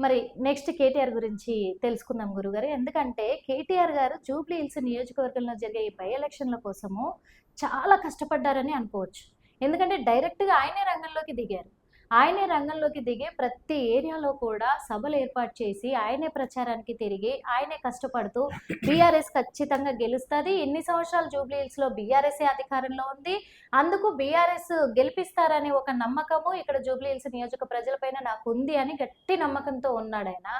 మరి నెక్స్ట్ కేటీఆర్ గురించి తెలుసుకుందాం గురుగారు. ఎందుకంటే కేటీఆర్ గారు జూబ్లీ హిల్స్ నియోజకవర్గంలో జరిగే ఈ బై ఎలక్షన్ల కోసము చాలా కష్టపడ్డారని అనుకోవచ్చు. ఎందుకంటే డైరెక్ట్‌గా ఆయనే రంగంలోకి దిగారు. ఆయనే రంగంలోకి దిగి ప్రతి ఏరియాలో కూడా సభలు ఏర్పాటు చేసి, ఆయనే ప్రచారానికి తిరిగి, ఆయనే కష్టపడుతూ బీఆర్ఎస్ ఖచ్చితంగా గెలుస్తది. ఇన్ని సంవత్సరాలు జూబ్లీ హిల్స్‌లో బీఆర్ఎస్సే అధికారంలో ఉంది. అందుకు బీఆర్ఎస్ గెలిపిస్తారనే ఒక నమ్మకము ఇక్కడ జూబ్లీ హిల్స్ నియోజక ప్రజలపైన నాకుంది అని గట్టి నమ్మకంతో ఉన్నాడాయన.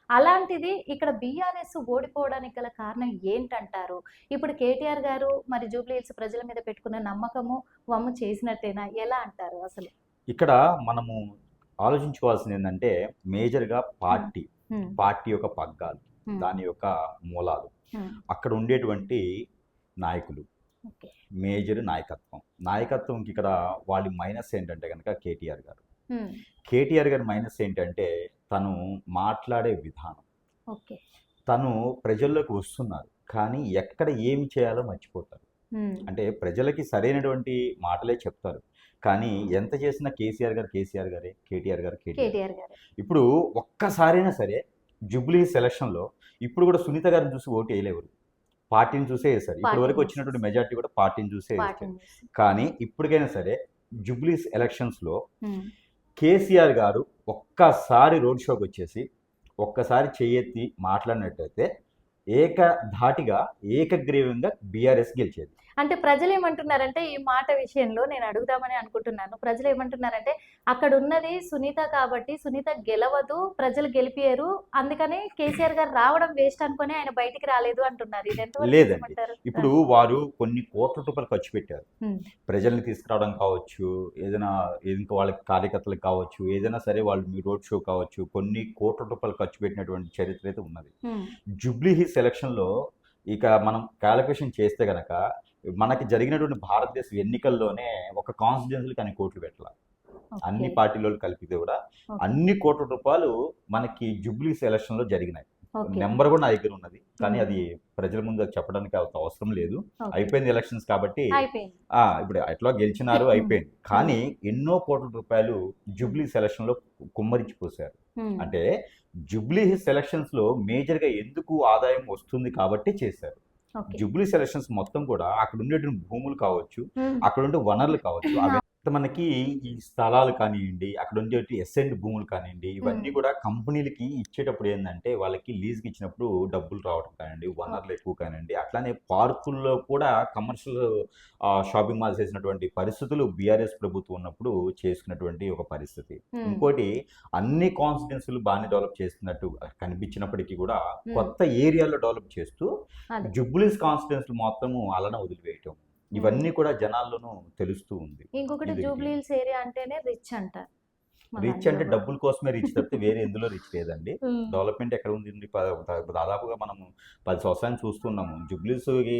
అలాంటిది ఇక్కడ బీఆర్ఎస్ ఓడిపోవడానికి గల కారణం ఏంటంటారు? ఇప్పుడు కేటీఆర్ గారు మరి జూబ్లీ హిల్స్ ప్రజల మీద పెట్టుకున్న నమ్మకము వమ్ము చేసినట్టేనా? ఎలా అంటారు అసలు? ఇక్కడ మనము ఆలోచించుకోవాల్సింది ఏంటంటే మేజర్గా పార్టీ హ్మ్. పార్టీ యొక్క పగ్గాలు, హ్మ్. దాని యొక్క మూలాలు, హ్మ్. అక్కడ ఉండేటువంటి నాయకులు, ఓకే. మేజర్ నాయకత్వంకి ఇక్కడ వాళ్ళ మైనస్ ఏంటంటే కనుక కేటీఆర్ గారు. హ్మ్. కేటీఆర్ గారి మైనస్ ఏంటంటే తను మాట్లాడే విధానం. ఓకే. తను ప్రజల్లోకి వస్తున్నారు కానీ ఎక్కడ ఏమి చేయాలో మర్చిపోతారు. హ్మ్. అంటే ప్రజలకి సరైనటువంటి మాటలే చెప్తారు కానీ ఎంత చేసినా కేటీఆర్ గారే, కేటీఆర్ గారు. కేటీఆర్ గారు. ఇప్పుడు ఒక్కసారైనా సరే జూబ్లీ సెలక్షన్లో ఇప్పుడు కూడా సునీత గారిని చూసి ఓటు వేయలేరు, పార్టీని చూసే వేశారు. ఇప్పటి వరకు వచ్చినటువంటి మెజార్టీ కూడా పార్టీని చూసే వేస్తారు. కానీ ఇప్పటికైనా సరే జూబ్లీ ఎలక్షన్స్లో కేసీఆర్ గారు ఒక్కసారి రోడ్ షోకి వచ్చేసి ఒక్కసారి చెయ్యెత్తి మాట్లాడినట్టయితే ఏకధాటిగా ఏకగ్రీవంగా బీఆర్ఎస్ గెలిచేది. అంటే ప్రజలు ఏమంటున్నారంటే ఈ మాట విషయంలో నేను అడుగుదామని అనుకుంటున్నాను. ప్రజలు ఏమంటున్నారంటే అక్కడ ఉన్నది సునీత కాబట్టి సునీత గెలవదు, ప్రజలు గెలిపియరు, అందుకని కేసీఆర్ గారు రావడం వేస్ట్ అనుకుని ఆయన బయటికి రాలేదు అంటున్నారు. ఇది ఎంతవరకు లేదండి, నిజమంటారు? ఇప్పుడు వారు కొన్ని కోట్ల రూపాయలు ఖర్చు పెట్టారు హ్మ్. ప్రజల్ని తీసుకురావడం కావచ్చు, ఏదైనా ఇంకా వాళ్ళ కార్యకర్తలకు కావచ్చు, ఏదైనా సరే వాళ్ళు మీ రోడ్ షో కావచ్చు, కొన్ని కోట్ల రూపాయలు ఖర్చు పెట్టినటువంటి చరిత్ర అయితే ఉన్నది. హ్మ్. జూబ్లీ హిల్స్ ఎలక్షన్లో ఇక మనం క్యాలిక్యులేషన్ చేస్తే గనక మనకి జరిగినటువంటి భారతదేశ ఎన్నికల్లోనే ఒక కాన్స్టిట్యున్సీకి అన్ని కోట్లు పెట్టాల, అన్ని ఓకే. పార్టీలు కలిపితే కూడా ఓకే. అన్ని కోట్ల రూపాయలు మనకి జూబ్లీ హిల్స్ ఎలక్షన్లో జరిగినాయి. ఓకే. నెంబర్ కూడా నా దగ్గర ఉన్నది కానీ మ్మ్. అది ప్రజల ముందు చెప్పడానికి అంత అవసరం లేదు. ఓకే. అయిపోయింది ఎలక్షన్స్ కాబట్టి అయిపోయింది. ఇప్పుడు ఎట్లా గెలిచినారు అయిపోయింది. కానీ ఎన్నో కోట్ల రూపాయలు జూబ్లీ సెలక్షన్లో కుమ్మరించిపోసారు. హ్మ్. అంటే జూబ్లీ సెలక్షన్స్ లో మేజర్ గా ఎందుకు ఆదాయం వస్తుంది కాబట్టి చేశారు. ఓకే. జూబ్లీ సెలక్షన్స్ మొత్తం కూడా అక్కడ ఉండేటువంటి భూములు కావచ్చు, హ్మ్. అక్కడ ఉండే వనరులు కావచ్చు, అవి మనకి ఈ స్థలాలు కానివ్వండి, అక్కడ ఉండే ఎస్ఎండ్ భూములు కానివ్వండి, ఇవన్నీ కూడా కంపెనీలకి ఇచ్చేటప్పుడు ఏంటంటే వాళ్ళకి లీజ్కి ఇచ్చినప్పుడు డబ్బులు రావడం కానివ్వండి, వనరులు ఎక్కువ కానివ్వండి, అట్లానే పార్కుల్లో కూడా కమర్షియల్ షాపింగ్ మాల్స్ చేసినటువంటి పరిస్థితులు బీఆర్ఎస్ ప్రభుత్వం ఉన్నప్పుడు చేసుకున్నటువంటి ఒక పరిస్థితి. హ్మ్. ఇంకోటి అన్ని కాన్స్టిట్యున్సీలు బాగానే డెవలప్ చేస్తున్నట్టు కనిపించినప్పటికీ కూడా హ్మ్. కొత్త ఏరియాలో డెవలప్ చేస్తూ అదే. జూబ్లీస్ కాన్స్టిట్యున్సీలు మొత్తము అలానే వదిలివేయటం, ఇవన్నీ కూడా జనాల్లోనూ తెలుస్తూ ఉంది. ఇంకొకటి ఇది జూబ్లీ హిల్స్ ఏరియా అంటేనే రిచ్ అంటారు. మన రిచ్ అంటే దాంట్లో. డబ్బుల కోసమే రిచ్ తప్పితే వేరే ఎందులో రిచ్ లేదండి. హ్మ్. డెవలప్మెంట్ ఎక్కడ ఉంది? దాదాపుగా మనము 10 సంవత్సరాలు చూస్తున్నాము. జూబ్లీస్కి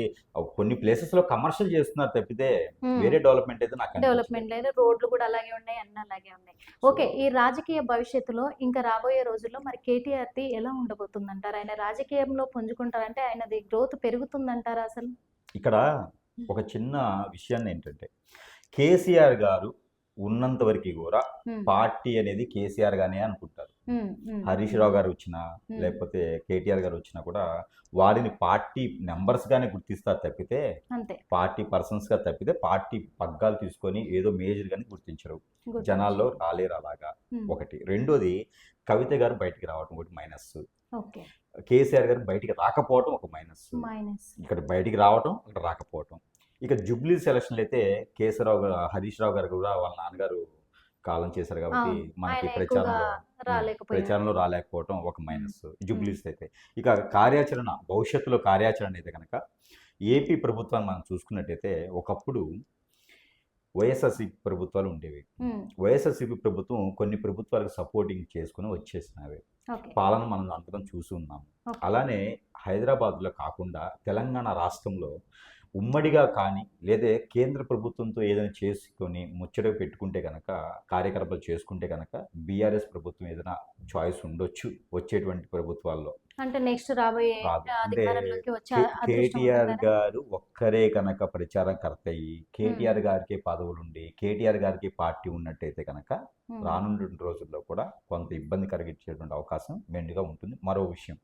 కొన్ని ప్లేసెస్లో కమర్షియల్ చేస్తున్నారు తప్పితే హ్మ్. వేరే డెవలప్మెంట్ అయితే నాకు డెవలప్మెంట్ లేదు, రోడ్లు కూడా అలాగే ఉన్నాయి, అన్నీ అలాగే ఉన్నాయి. ఓకే. ఈ రాజకీయ భవిష్యత్తులో ఇంకా రాబోయే రోజుల్లో మరి కేటీఆర్‌ది ఎలా ఉండబోతుందంటారు? ఆయన రాజకీయంలో పుంజుకుంటారంటే ఆయనది గ్రోత్ పెరుగుతుందంటారా అసలు? ఇక్కడ ఒక చిన్న విషయాన్ని ఏంటంటే కేసీఆర్ గారు ఉన్నంత వరకు కూడా హ్మ్. పార్టీ అనేది కేసీఆర్ గానే అనుకుంటారు. హ్మ్. హ్మ్. హరీష్ రావు గారు వచ్చినా హ్మ్. లేకపోతే కేటీఆర్ గారు వచ్చినా కూడా వారిని పార్టీ మెంబర్స్ గానే గుర్తిస్తారు తప్పితే అంతే. పార్టీ పర్సన్స్ గా తప్పితే పార్టీ పగ్గాలు తీసుకొని ఏదో మేజర్ గాని గుర్తించరు. గుర్తించు. జనాల్లో రాలేరు అలాగా. హ్మ్. ఒకటి. రెండోది కవిత గారు బయటికి రావడం ఒకటి మైనస్. ఓకే. కేసీఆర్ గారు బయటికి రాకపోవడం ఒక మైనస్. మైనస్. ఇక్కడ బయటికి రావటం, ఇక్కడ రాకపోవటం. ఇక జూబ్లీ సెలక్షన్లు అయితే కేసీరావు గారు, హరీష్ రావు గారు కూడా వాళ్ళ నాన్నగారు కాలం చేశారు కాబట్టి అవును. మనకి ఆయన ఎక్కువగా ప్రచారంలో రాలేకపోయారు. రాలేకపోవడం ఒక మైనస్ జూబ్లీస్ అయితే. ఇక కార్యాచరణ, భవిష్యత్తులో కార్యాచరణ అయితే కనుక ఏపీ ప్రభుత్వాన్ని మనం చూసుకున్నట్టయితే ఒకప్పుడు వైఎస్ఆర్సీపీ ప్రభుత్వాలు ఉండేవి. హ్మ్. వైఎస్ఆర్సీపీ ప్రభుత్వం కొన్ని ప్రభుత్వాలకు సపోర్టింగ్ చేసుకుని వచ్చేసినవి. ఓకే. పాలన మనం అందరం చూసి ఉన్నాం. ఓకే. అలానే హైదరాబాద్లో కాకుండా తెలంగాణ రాష్ట్రంలో ఉమ్మడిగా కానీ లేదా కేంద్ర ప్రభుత్వంతో ఏదైనా చేసుకొని ముచ్చట పెట్టుకుంటే కనుక, కార్యకలాపాలు చేసుకుంటే కనుక బీఆర్ఎస్ ప్రభుత్వం ఏదైనా చాయిస్ ఉండొచ్చు వచ్చేటువంటి ప్రభుత్వాల్లో. అంటే నెక్స్ట్ రాబోయే రాదు. అంటే అధికారంలోకి వచ్చే అదృష్టం కేటీఆర్ ఉంటుందనా? గారు ఒక్కరే కనుక ప్రచారకర్త అయ్యి కేటీఆర్ గారికి పదవులుండి కేటీఆర్ గారికి పార్టీ ఉన్నట్టయితే కనుక ఉమ్. రానున్న రోజుల్లో కూడా కొంత ఇబ్బంది కలిగించేటువంటి అవకాశం మెండుగా ఉంటుంది. మరో విషయం,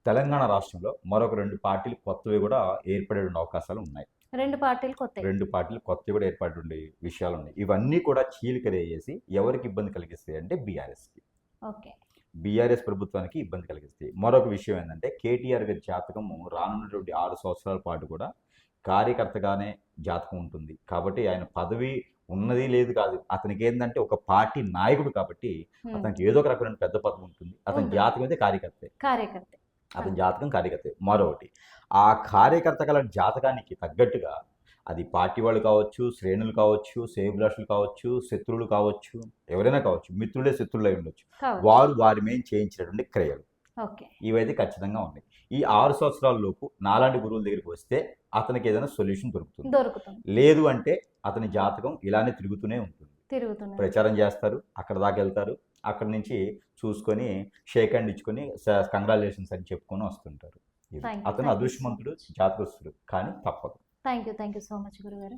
తెలంగాణ రాష్ట్రంలో మరొక 2 పార్టీలు కొత్తవి కూడా ఏర్పడే అవకాశాలు ఉన్నాయి. 2 పార్టీలు కొత్త. 2 పార్టీలు కొత్తవి కూడా ఏర్పడే విషయాలు ఉన్నాయి. ఇవన్నీ కూడా చీలికలేసి ఎవరికి ఇబ్బంది కలిగిస్తాయి అంటే బీఆర్ఎస్కి, ఓకే. బీఆర్ఎస్ ప్రభుత్వానికి ఇబ్బంది కలిగిస్తాయి. మరొక విషయం ఏంటంటే కేటీఆర్ గారి జాతకము రానున్నటువంటి 6 సంవత్సరాల పాటు కూడా కార్యకర్తగానే జాతకం ఉంటుంది. కాబట్టి ఆయన పదవి ఉన్నది లేదు కాదు, అతనికి ఏంటంటే ఒక పార్టీ నాయకుడు కాబట్టి అతనికి ఏదో ఒక రకమైన పెద్ద పదవి ఉంటుంది. అతని ఉంటుంది. జాతకం అయితే కార్యకర్తే, కార్యకర్త. అతని జాతకం కార్యకర్తే. మరొకటి, ఆ కార్యకర్త గల జాతకానికి తగ్గట్టుగా అది పార్టీ వాళ్ళు కావచ్చు, శ్రేణులు కావచ్చు, శ్రేయోభిలాషులు కావచ్చు, శత్రువులు కావచ్చు, ఎవరైనా కావచ్చు, మిత్రులే శత్రువులు అయి ఉండొచ్చు, కావచ్చు. వారు వారి మీద చేయించినటువంటి క్రియలు ఓకే. ఇవైతే ఖచ్చితంగా ఉన్నాయి. ఈ 6 సంవత్సరాల లోపు నాలాంటి గురువుల దగ్గరికి వస్తే అతనికి ఏదైనా సొల్యూషన్ దొరుకుతుంది. దొరుకుతుంది. లేదు అంటే అతని జాతకం ఇలానే తిరుగుతూనే ఉంటుంది. తిరుగుతుంది. ప్రచారం చేస్తారు, అక్కడ దాకా వెళ్తారు, అక్కడి నుంచి చూసుకొని షేక్ హ్యాండ్ ఇచ్చుకొని కంగ్రాచులేషన్స్ అని చెప్పుకొని వస్తుంటారు. ఇది. Thank you, అతను thank you. అదృష్టవంతుడు, జాతకస్తుడు, కానీ తప్పదు. థ్యాంక్ యూ సో మచ్ గురుగారు.